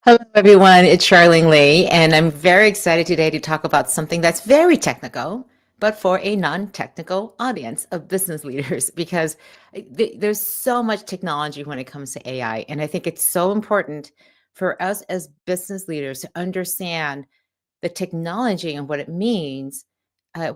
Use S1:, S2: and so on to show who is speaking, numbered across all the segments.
S1: Hello, everyone. It's Charlene Lee, and I'm very excited today to talk about something that's very technical, but for a non-technical audience of business leaders, because there's so much technology when it comes to AI. And I think it's so important for us as business leaders to understand the technology and what it means.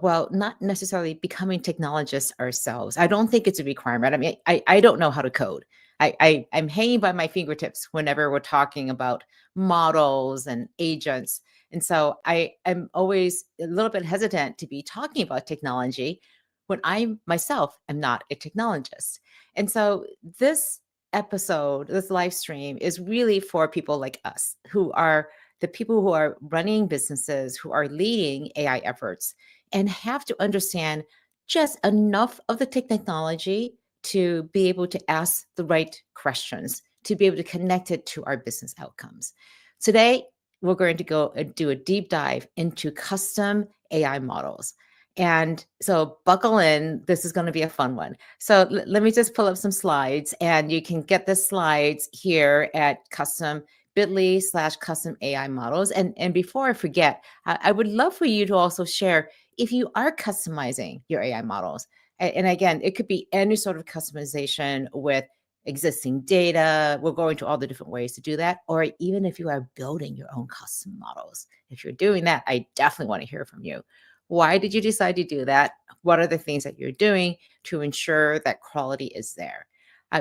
S1: Well, not necessarily becoming technologists ourselves. I don't think it's a requirement. I mean, I don't know how to code. I'm hanging by my fingertips whenever we're talking about models and agents. And so I am always a little bit hesitant to be talking about technology when I myself am not a technologist. And so this episode, this live stream is really for people like us who are the people who are running businesses, who are leading AI efforts, and have to understand just enough of the technology to be able to ask the right questions, to be able to connect it to our business outcomes. Today, we're going to go and do a deep dive into custom AI models. And so buckle in, this is going to be a fun one. So let me just pull up some slides, and you can get the slides here at custom bit.ly/custom AI models. And before I forget, I would love for you to also share if you are customizing your AI models. And again, it could be any sort of customization with existing data. We're going to all the different ways to do that. Or even if you are building your own custom models. If you're doing that, I definitely want to hear from you. Why did you decide to do that? What are the things that you're doing to ensure that quality is there?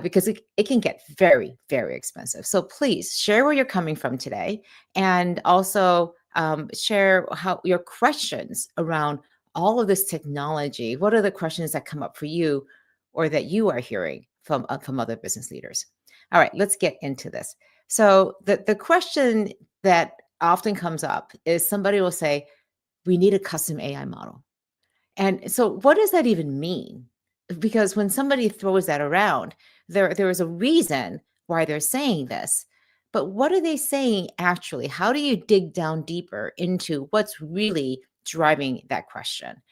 S1: Because it can get very, very expensive. So please share where you're coming from today, and also share how your questions around all of this technology. What are the questions that come up for you, or that you are hearing from other business leaders? All right, let's get into this. So the question that often comes up is somebody will say, "We need a custom AI model." And so what does that even mean? Because when somebody throws that around, there is a reason why they're saying this. But what are they saying actually? How do you dig down deeper into what's really driving that question?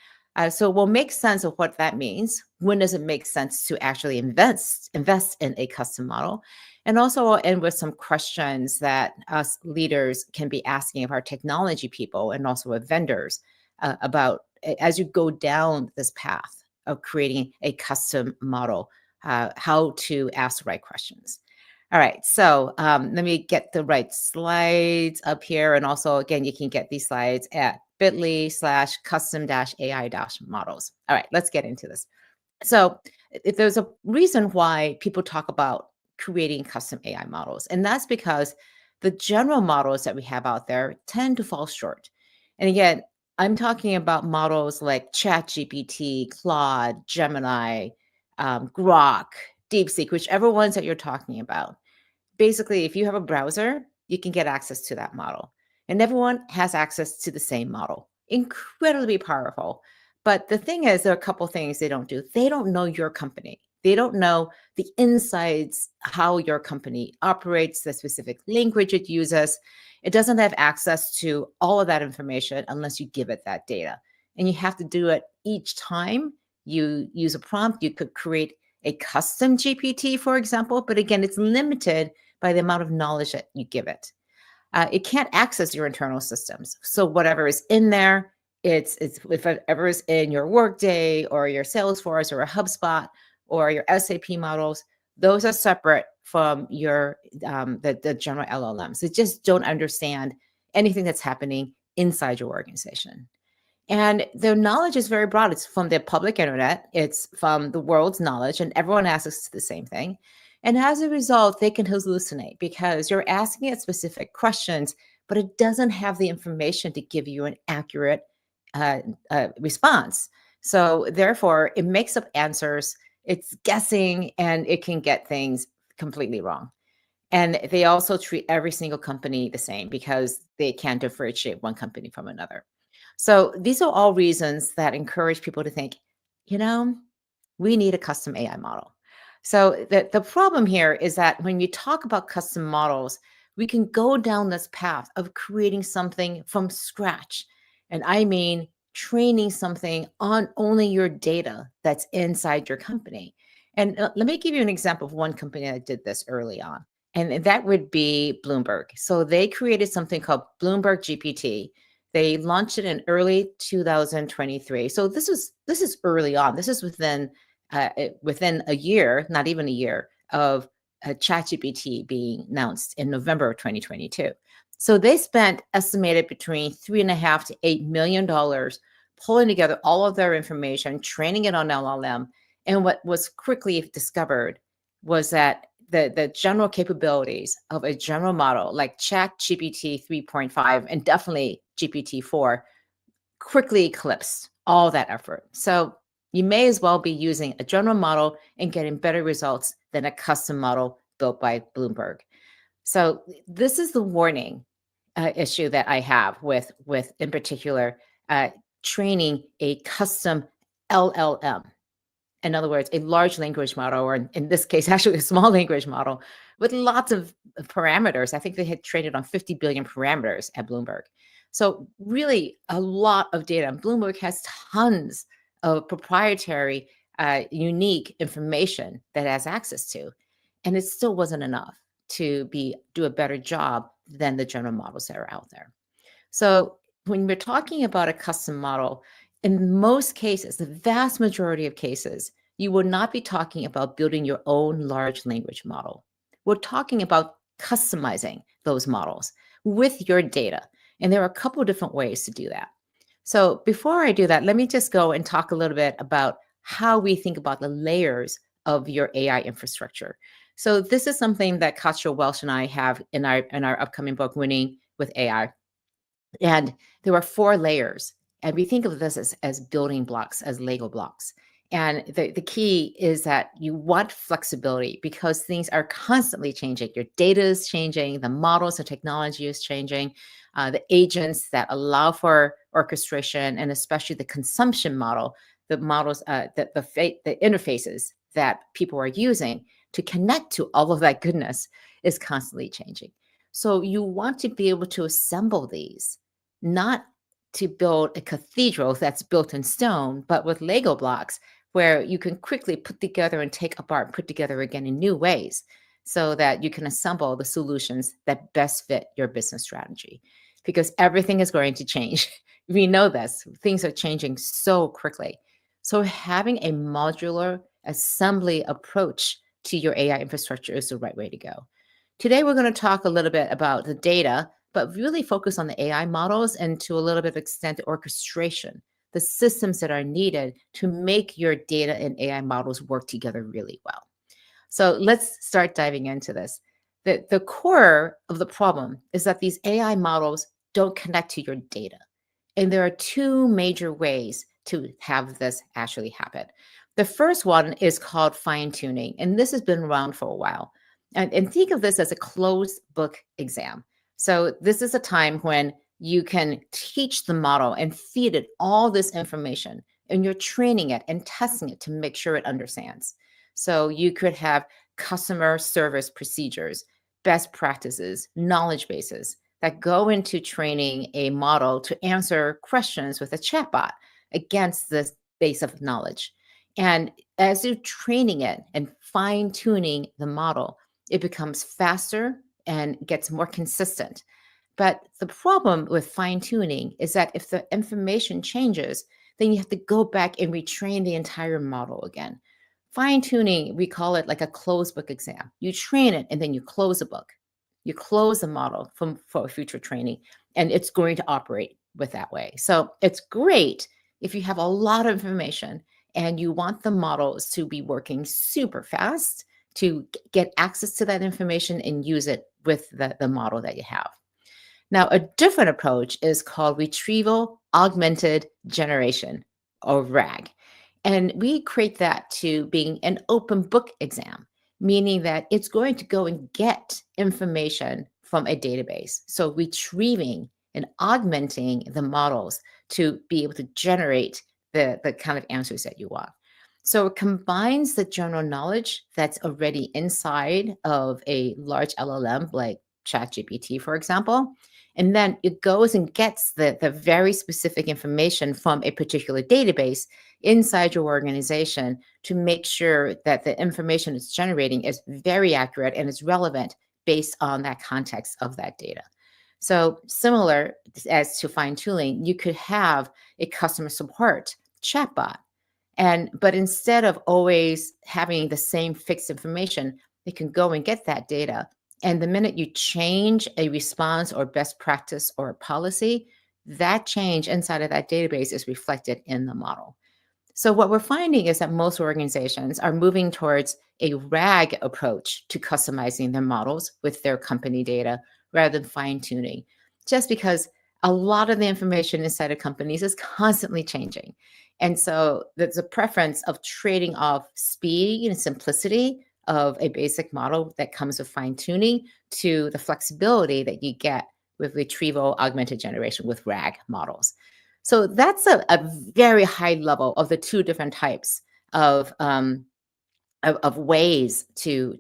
S1: So we'll make sense of what that means. When does it make sense to actually invest in a custom model? And also we'll end with some questions that us leaders can be asking of our technology people and also with vendors about as you go down this path of creating a custom model, how to ask the right questions. All right, so let me get the right slides up here. And also, again, you can get these slides at bit.ly/custom-AI-models. All right, let's get into this. So if there's a reason why people talk about creating custom AI models, and that's because the general models that we have out there tend to fall short. And again, I'm talking about models like ChatGPT, Claude, Gemini, Grok, DeepSeek, whichever ones that you're talking about. Basically, if you have a browser, you can get access to that model. And everyone has access to the same model. Incredibly powerful. But the thing is, there are a couple things they don't do. They don't know your company. They don't know the insides, how your company operates, the specific language it uses. It doesn't have access to all of that information unless you give it that data. And you have to do it each time you use a prompt. You could create a custom GPT, for example, but again, it's limited by the amount of knowledge that you give it. It can't access your internal systems. So whatever is in there, it's if whatever is in your Workday or your Salesforce or a HubSpot or your SAP models, those are separate from your the general LLMs. They just don't understand anything that's happening inside your organization. And their knowledge is very broad. It's from the public internet, it's from the world's knowledge, and everyone asks the same thing. And as a result, they can hallucinate because you're asking it specific questions, but it doesn't have the information to give you an accurate response. So, therefore, it makes up answers, it's guessing, and it can get things completely wrong. And they also treat every single company the same because they can't differentiate one company from another. So these are all reasons that encourage people to think, you know, we need a custom AI model. So the problem here is that when you talk about custom models, we can go down this path of creating something from scratch. And I mean, training something on only your data that's inside your company. And let me give you an example of one company that did this early on. and that would be Bloomberg. So they created something called Bloomberg GPT. They launched it in early 2023. So this is early on. This is within a year, not even a year, of ChatGPT being announced in November of 2022. So they spent estimated between $3.5 to $8 million pulling together all of their information, training it on LLM. And what was quickly discovered was that the general capabilities of a general model like ChatGPT 3.5 and definitely GPT-4 quickly eclipsed all that effort. So you may as well be using a general model and getting better results than a custom model built by Bloomberg. So this is the warning issue that I have with in particular, training a custom LLM. In other words, a large language model, or in this case, actually a small language model with lots of parameters. I think they had trained it on 50 billion parameters at Bloomberg. So really a lot of data. And Bloomberg has tons of proprietary, unique information that it has access to. And it still wasn't enough to do a better job than the general models that are out there. So when we're talking about a custom model, in most cases, the vast majority of cases, you will not be talking about building your own large language model. We're talking about customizing those models with your data. And there are a couple of different ways to do that. So before I do that, let me just go and talk a little bit about how we think about the layers of your AI infrastructure. So this is something that Katja Welsh and I have in our upcoming book, Winning with AI. And there are 4 layers. And we think of this as building blocks, as Lego blocks. And the key is that you want flexibility because things are constantly changing. Your data is changing, the models and technology is changing, the agents that allow for orchestration, and especially the consumption model, the models, the interfaces that people are using to connect to all of that goodness is constantly changing. So you want to be able to assemble these, not to build a cathedral that's built in stone, but with Lego blocks where you can quickly put together and take apart, put together again in new ways so that you can assemble the solutions that best fit your business strategy. Because everything is going to change. We know this. Things are changing so quickly. So having a modular assembly approach to your AI infrastructure is the right way to go. Today, we're going to talk a little bit about the data, but really focus on the AI models and to a little bit of extent, the orchestration, the systems that are needed to make your data and AI models work together really well. So let's start diving into this. The core of the problem is that these AI models don't connect to your data. And there are 2 major ways to have this actually happen. The first one is called fine-tuning, and this has been around for a while. And think of this as a closed book exam. So this is a time when you can teach the model and feed it all this information, and you're training it and testing it to make sure it understands. So you could have customer service procedures, best practices, knowledge bases that go into training a model to answer questions with a chatbot against this base of knowledge. And as you're training it and fine-tuning the model, it becomes faster and gets more consistent. But the problem with fine-tuning is that if the information changes, then you have to go back and retrain the entire model again. Fine-tuning, we call it like a closed book exam. You train it and then you close the book. You close the model for future training, and it's going to operate with that way. So it's great if you have a lot of information and you want the models to be working super fast to get access to that information and use it with the model that you have. Now, a different approach is called retrieval augmented generation, or RAG. And we create that to being an open book exam, meaning that it's going to go and get information from a database. So retrieving and augmenting the models to be able to generate the kind of answers that you want. So it combines the general knowledge that's already inside of a large LLM like ChatGPT, for example, and then it goes and gets the very specific information from a particular database inside your organization to make sure that the information it's generating is very accurate and is relevant based on that context of that data. So similar as to fine tuning, you could have a customer support chatbot. But instead of always having the same fixed information, they can go and get that data. And the minute you change a response or best practice or a policy, that change inside of that database is reflected in the model. So what we're finding is that most organizations are moving towards a RAG approach to customizing their models with their company data rather than fine tuning, just because a lot of the information inside of companies is constantly changing. And so there's a preference of trading off speed and simplicity of a basic model that comes with fine tuning to the flexibility that you get with retrieval augmented generation with RAG models. So that's a very high level of the two different types of ways to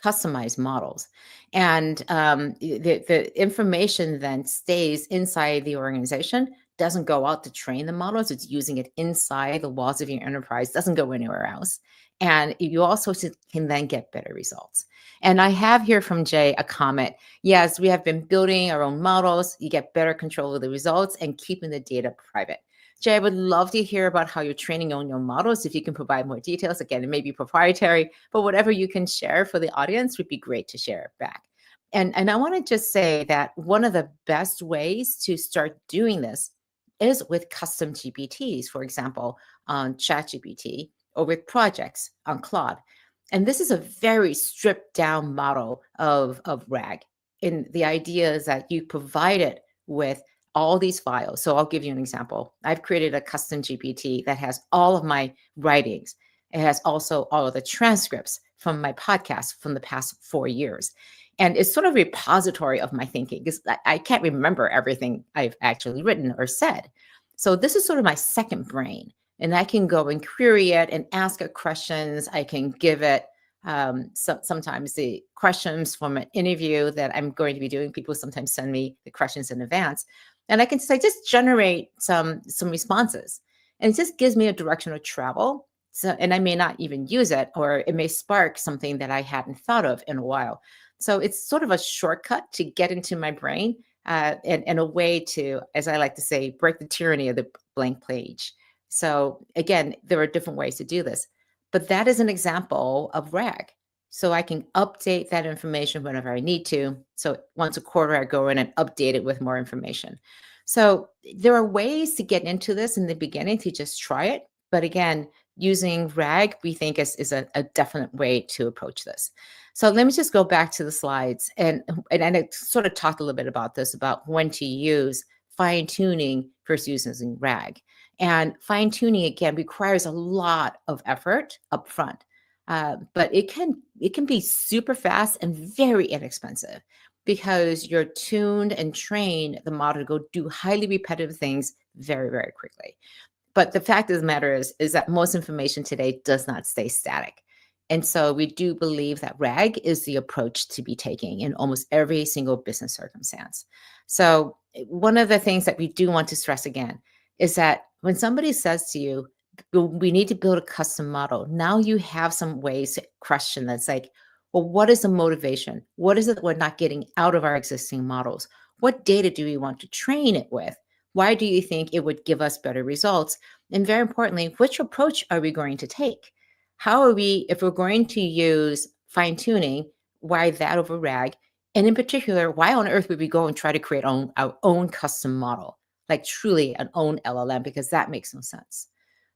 S1: customize models. And the information then stays inside the organization, doesn't go out to train the models. It's using it inside the walls of your enterprise, doesn't go anywhere else. And you also can then get better results. And I have here from Jay a comment. Yes, we have been building our own models. You get better control of the results and keeping the data private. Jay, I would love to hear about how you're training on your models. If you can provide more details, again, it may be proprietary, but whatever you can share for the audience would be great to share back. And I want to just say that one of the best ways to start doing this is with custom GPTs, for example, on ChatGPT or with projects on Claude. And this is a very stripped down model of RAG. And the idea is that you provide it with all these files. So I'll give you an example. I've created a custom GPT that has all of my writings. It has also all of the transcripts from my podcast from the past 4 years. And it's sort of a repository of my thinking because I can't remember everything I've actually written or said. So this is sort of my second brain. And I can go and query it and ask it questions. I can give it sometimes the questions from an interview that I'm going to be doing. People sometimes send me the questions in advance. And I can say, just generate some responses. And it just gives me a direction of travel. So, and I may not even use it, or it may spark something that I hadn't thought of in a while. So it's sort of a shortcut to get into my brain and a way to, as I like to say, break the tyranny of the blank page. So again, there are different ways to do this, but that is an example of RAG. So I can update that information whenever I need to. So once a quarter, I go in and update it with more information. So there are ways to get into this in the beginning to just try it. But again, using RAG, we think is a definite way to approach this. So let me just go back to the slides. And I sort of talked a little bit about this, about when to use fine tuning versus using RAG. And fine tuning, again, requires a lot of effort upfront. But it can be super fast and very inexpensive because you're tuned and trained the model to go do highly repetitive things very, very quickly. But the fact of the matter is that most information today does not stay static. And so we do believe that RAG is the approach to be taking in almost every single business circumstance. So one of the things that we do want to stress again is that when somebody says to you, we need to build a custom model, now you have some ways to question that's like, well, what is the motivation? What is it that we're not getting out of our existing models? What data do we want to train it with? Why do you think it would give us better results? And very importantly, which approach are we going to take? How are we, if we're going to use fine tuning, why that over RAG? And in particular, why on earth would we go and try to create our own custom model, like truly an own LLM, because that makes no sense.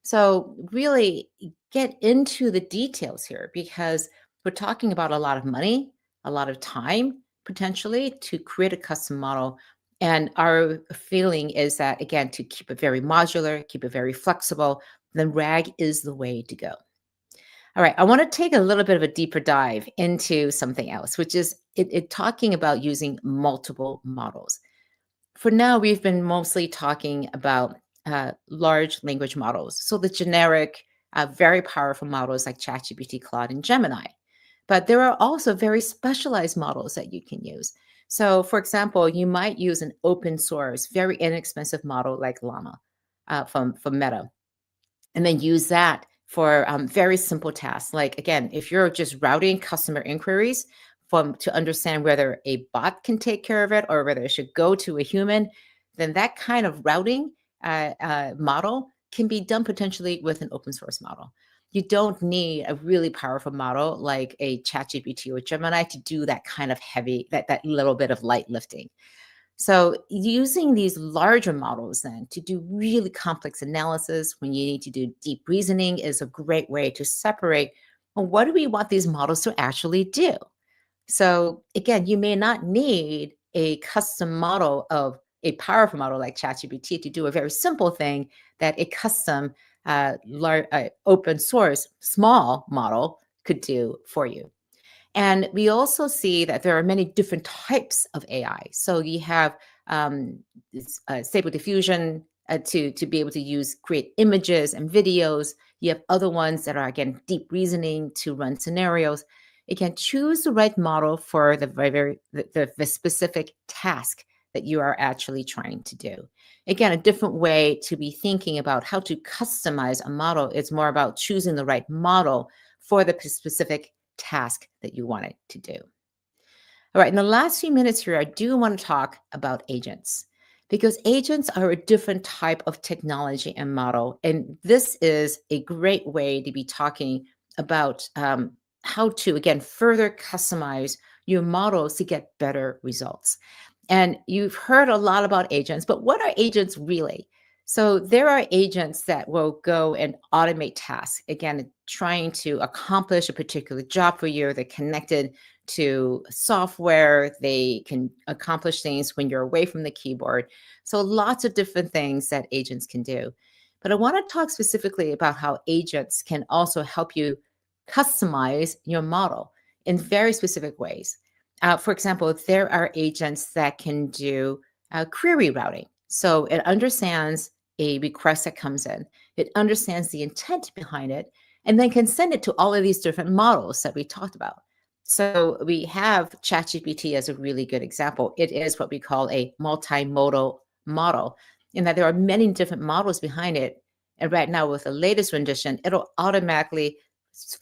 S1: So really get into the details here because we're talking about a lot of money, a lot of time potentially to create a custom model. And our feeling is that, again, to keep it very modular, keep it very flexible, then RAG is the way to go. All right, I want to take a little bit of a deeper dive into something else, which is it talking about using multiple models. For now, we've been mostly talking about large language models. So the generic, very powerful models like ChatGPT, Claude, and Gemini. But there are also very specialized models that you can use. So for example, you might use an open source, very inexpensive model like Llama from Meta, and then use that for very simple tasks. Like again, if you're just routing customer inquiries, to understand whether a bot can take care of it or whether it should go to a human, then that kind of routing model can be done potentially with an open source model. You don't need a really powerful model like a ChatGPT or Gemini to do that kind of heavy, that little bit of light lifting. So using these larger models then to do really complex analysis when you need to do deep reasoning is a great way to separate, well, what do we want these models to actually do? So again, you may not need a custom model of a powerful model like ChatGPT to do a very simple thing that a custom open source small model could do for you. And we also see that there are many different types of AI. So you have Stable Diffusion to be able to create images and videos. You have other ones that are, again, deep reasoning to run scenarios. It can choose the right model for the specific task that you are actually trying to do. Again, a different way to be thinking about how to customize a model is more about choosing the right model for the specific task that you want it to do. All right, in the last few minutes here, I do want to talk about agents because agents are a different type of technology and model. And this is a great way to be talking about how to, again, further customize your models to get better results. And you've heard a lot about agents, but what are agents really? So there are agents that will go and automate tasks, again, trying to accomplish a particular job for you. They're connected to software. They can accomplish things when you're away from the keyboard. So lots of different things that agents can do. But I want to talk specifically about how agents can also help you customize your model in very specific ways. For example, there are agents that can do query routing. So it understands a request that comes in, it understands the intent behind it, and then can send it to all of these different models that we talked about. So we have ChatGPT as a really good example. It is what we call a multimodal model, in that there are many different models behind it. And right now, with the latest rendition, it'll automatically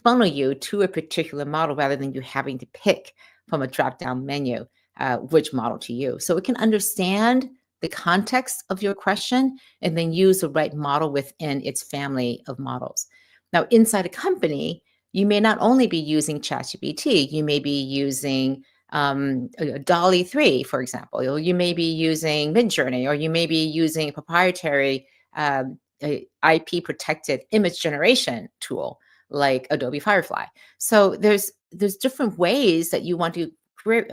S1: funnel you to a particular model rather than you having to pick from a drop-down menu which model to use. So it can understand the context of your question and then use the right model within its family of models. Now, inside a company, you may not only be using ChatGPT, you may be using Dolly 3, for example, or you may be using Midjourney, or you may be using a proprietary IP protected image generation tool like Adobe Firefly. So there's different ways that you want to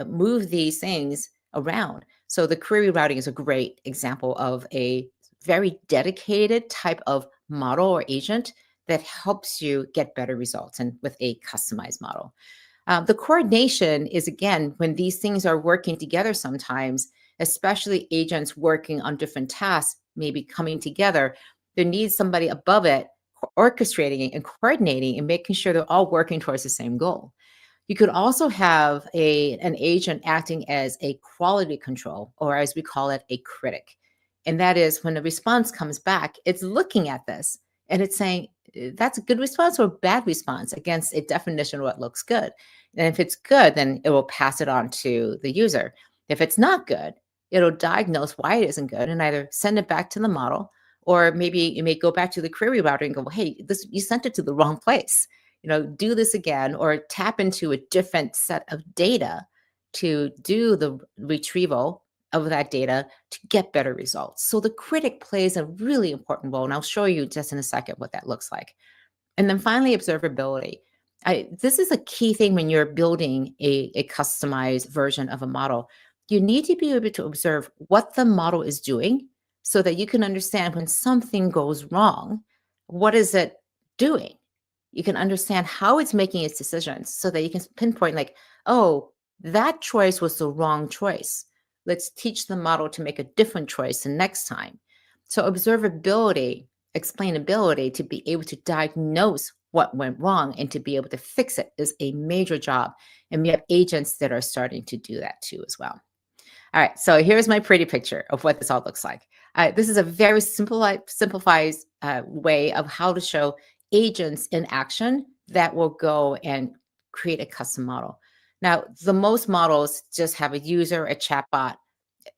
S1: move these things around. So the query routing is a great example of a very dedicated type of model or agent that helps you get better results and with a customized model. The coordination is, again, when these things are working together sometimes, especially agents working on different tasks, maybe coming together, there needs somebody above it orchestrating and coordinating and making sure they're all working towards the same goal. You could also have an agent acting as a quality control, or as we call it, a critic. And that is when the response comes back, it's looking at this and it's saying, that's a good response or a bad response against a definition of what looks good. And if it's good, then it will pass it on to the user. If it's not good, it'll diagnose why it isn't good and either send it back to the model, or maybe you may go back to the query router and go, well, hey, you sent it to the wrong place. Do this again, or tap into a different set of data to do the retrieval of that data to get better results. So the critic plays a really important role, and I'll show you just in a second what that looks like. And then finally, observability. This is a key thing when you're building a customized version of a model. You need to be able to observe what the model is doing so that you can understand when something goes wrong, what is it doing? You can understand how it's making its decisions so that you can pinpoint like, oh, that choice was the wrong choice. Let's teach the model to make a different choice the next time. So observability, explainability, to be able to diagnose what went wrong and to be able to fix it is a major job. And we have agents that are starting to do that too as well. All right, so here's my pretty picture of what this all looks like. This is a very simplified way of how to show agents in action that will go and create a custom model. Now, the most models just have a user, a chatbot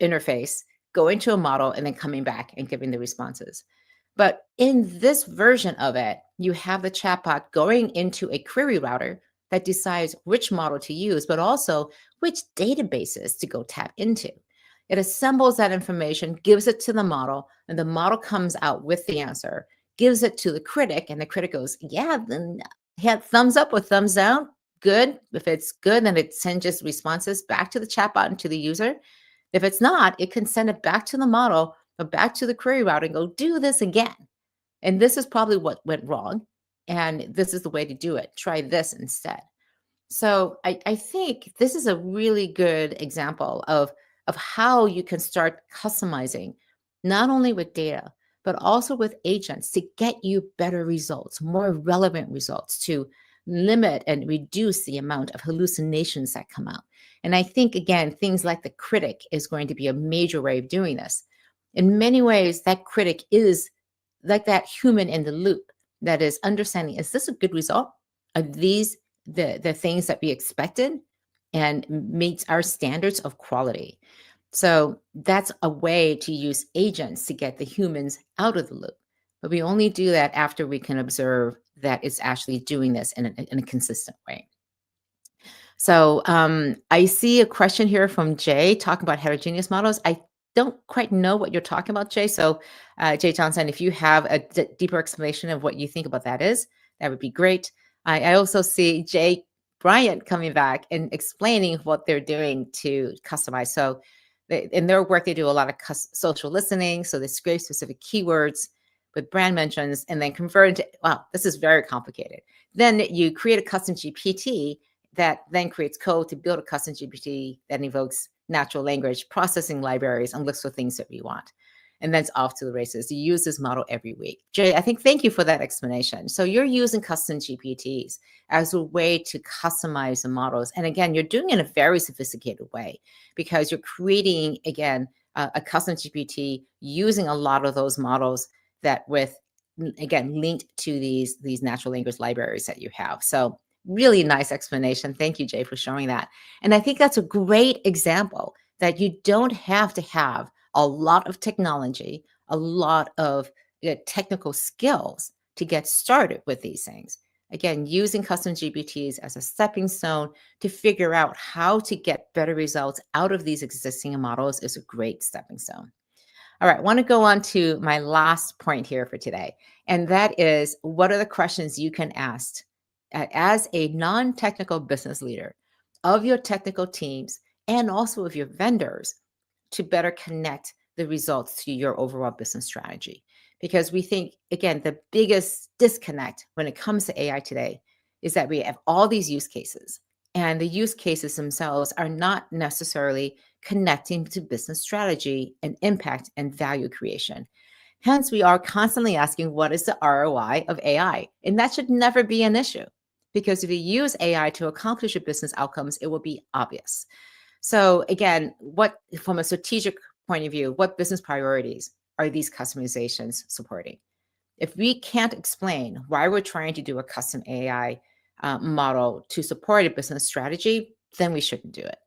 S1: interface, going to a model and then coming back and giving the responses. But in this version of it, you have the chatbot going into a query router that decides which model to use, but also which databases to go tap into. It assembles that information, gives it to the model, and the model comes out with the answer, gives it to the critic, and the critic goes, yeah, then thumbs up or thumbs down. Good. If it's good, then it sends just responses back to the chatbot and to the user. If it's not, it can send it back to the model or back to the query route and go, do this again. And this is probably what went wrong. And this is the way to do it. Try this instead. So I think this is a really good example of how you can start customizing, not only with data, but also with agents to get you better results, more relevant results, to limit and reduce the amount of hallucinations that come out. And I think, again, things like the critic is going to be a major way of doing this. In many ways, that critic is like that human in the loop that is understanding, is this a good result? Are these the things that we expected and meets our standards of quality? So that's a way to use agents to get the humans out of the loop. But we only do that after we can observe that it's actually doing this in a consistent way. So I see a question here from Jay talking about heterogeneous models. I don't quite know what you're talking about, Jay. So Jay Johnson, if you have a deeper explanation of what you think about that is, that would be great. I also see Jay Bryant coming back and explaining what they're doing to customize. So in their work, they do a lot of social listening. So they scrape specific keywords with brand mentions and then convert into, wow, this is very complicated. Then you create a custom GPT that then creates code to build a custom GPT that invokes natural language processing libraries and looks for things that we want. And then it's off to the races. You use this model every week. Jay, I think thank you for that explanation. So you're using custom GPTs as a way to customize the models. And again, you're doing it in a very sophisticated way because you're creating, again, a custom GPT using a lot of those models that with, again, linked to these natural language libraries that you have. So really nice explanation. Thank you, Jay, for showing that. And I think that's a great example that you don't have to have a lot of technology, a lot of technical skills to get started with these things. Again, using custom GPTs as a stepping stone to figure out how to get better results out of these existing models is a great stepping stone. All right, I want to go on to my last point here for today. And that is, what are the questions you can ask as a non-technical business leader of your technical teams and also of your vendors to better connect the results to your overall business strategy? Because we think, again, the biggest disconnect when it comes to AI today is that we have all these use cases, and the use cases themselves are not necessarily connecting to business strategy and impact and value creation. Hence, we are constantly asking, what is the ROI of AI? And that should never be an issue, because if you use AI to accomplish your business outcomes, it will be obvious. So again, what, from a strategic point of view, what business priorities are these customizations supporting? If we can't explain why we're trying to do a custom AI model to support a business strategy, then we shouldn't do it.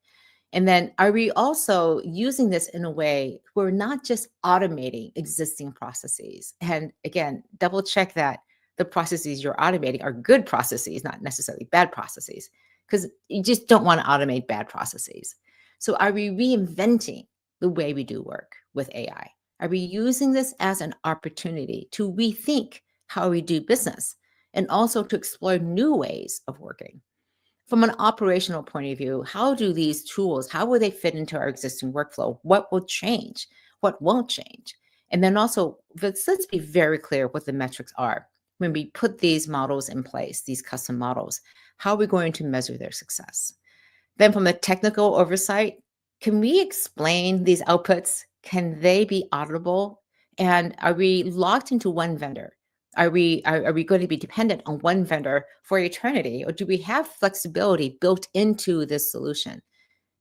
S1: And then are we also using this in a way where we're not just automating existing processes? And again, double check that the processes you're automating are good processes, not necessarily bad processes, because you just don't want to automate bad processes. So are we reinventing the way we do work with AI? Are we using this as an opportunity to rethink how we do business and also to explore new ways of working? From an operational point of view, how do these tools, how will they fit into our existing workflow? What will change? What won't change? And then also, let's be very clear what the metrics are. When we put these models in place, these custom models, how are we going to measure their success? Then from a technical oversight, can we explain these outputs? Can they be auditable? And are we locked into one vendor? Are we going to be dependent on one vendor for eternity, or do we have flexibility built into this solution?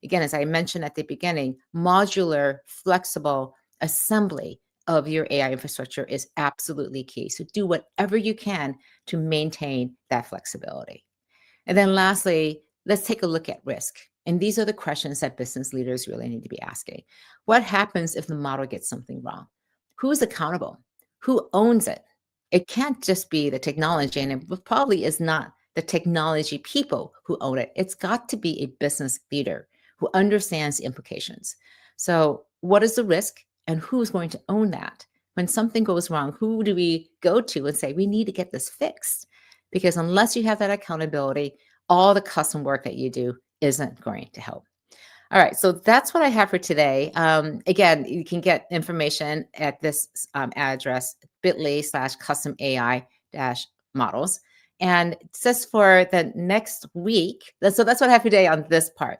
S1: Again, as I mentioned at the beginning, modular, flexible assembly of your AI infrastructure is absolutely key. So do whatever you can to maintain that flexibility. And then lastly, let's take a look at risk. And these are the questions that business leaders really need to be asking. What happens if the model gets something wrong? Who's accountable? Who owns it? It can't just be the technology, and it probably is not the technology people who own it. It's got to be a business leader who understands the implications. So, what is the risk, and who's going to own that? When something goes wrong, who do we go to and say, we need to get this fixed? Because unless you have that accountability, all the custom work that you do isn't going to help. All right, so that's what I have for today. Again, you can get information at this address, bit.ly/custom AI dash models. And just for the next week, so that's what I have today on this part.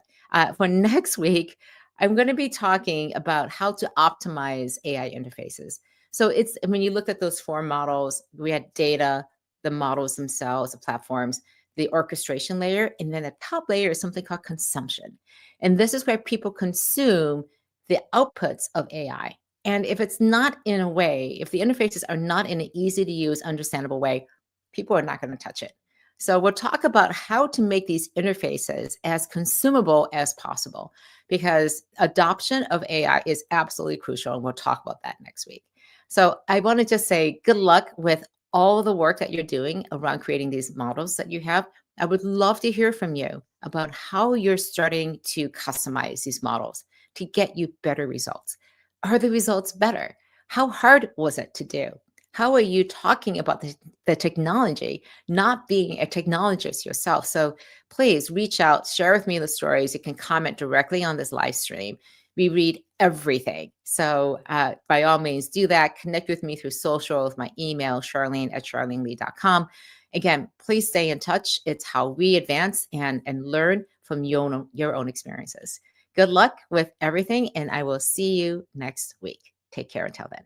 S1: For next week, I'm going to be talking about how to optimize AI interfaces. So it's when you look at those four models, we had data, the models themselves, the platforms, the orchestration layer, and then the top layer is something called consumption. And this is where people consume the outputs of AI. And if it's not in a way, if the interfaces are not in an easy to use, understandable way, people are not going to touch it. So we'll talk about how to make these interfaces as consumable as possible because adoption of AI is absolutely crucial. And we'll talk about that next week. So I want to just say good luck with all the work that you're doing around creating these models that you have. I would love to hear from you about how you're starting to customize these models to get you better results. Are the results better? How hard was it to do? How are you talking about the technology, not being a technologist yourself? So please reach out, share with me the stories. You can comment directly on this live stream. We read everything. So by all means, do that. Connect with me through social with my email, charlene@charlenelee.com. Again, please stay in touch. It's how we advance and learn from your own experiences. Good luck with everything, and I will see you next week. Take care until then.